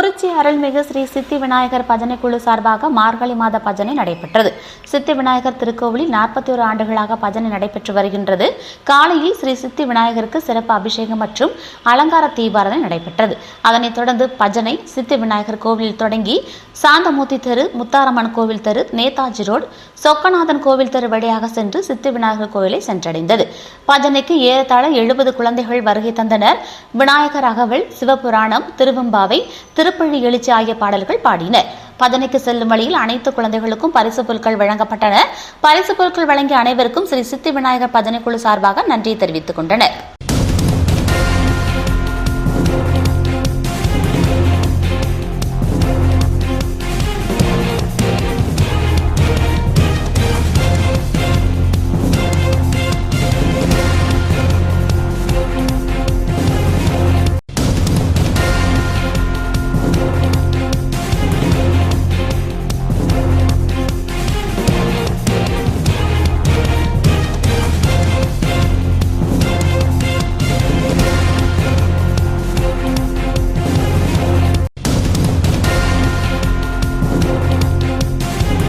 குறிச்சி அருள்மிகு ஸ்ரீ சித்தி விநாயகர் பஜனை குழு சார்பாக மார்கழி மாத பஜனை நடைபெற்றது. சித்தி விநாயகர் திருக்கோவிலில் 41 ஆண்டுகளாக பஜனை நடைபெற்று வருகின்றது. காலையில் ஸ்ரீ சித்தி விநாயகருக்கு சிறப்பு அபிஷேகம் மற்றும் அலங்கார தீபாராதனை நடைபெற்றது. அதனைத் தொடர்ந்து பஜனை சித்தி விநாயகர் கோவிலில் தொடங்கி சாந்தமூர்த்தி தெரு, முத்தாரம்மன் கோவில் தெரு, நேதாஜி ரோடு, சொக்கநாதன் கோவில் தெரு வழியாக சென்று சித்தி விநாயகர் கோவிலை சென்றடைந்தது. பஜனைக்கு ஏறத்தாழ 70 குழந்தைகள் வருகை தந்தனர். விநாயகர் அகவல், சிவபுராணம், திருவெம்பாவை, திருப்பள்ளி எழுச்சி ஆகிய பாடல்கள் பாடினர். பஜனைக்கு செல்லும் வழியில் அனைத்து குழந்தைகளுக்கும் பரிசு பொருட்கள் வழங்கப்பட்டன. பரிசு பொருட்கள் வழங்கிய அனைவருக்கும் ஸ்ரீ சித்தி விநாயகர் பஜனை குழு சார்பாக நன்றியை தெரிவித்துக் கொண்டனர்.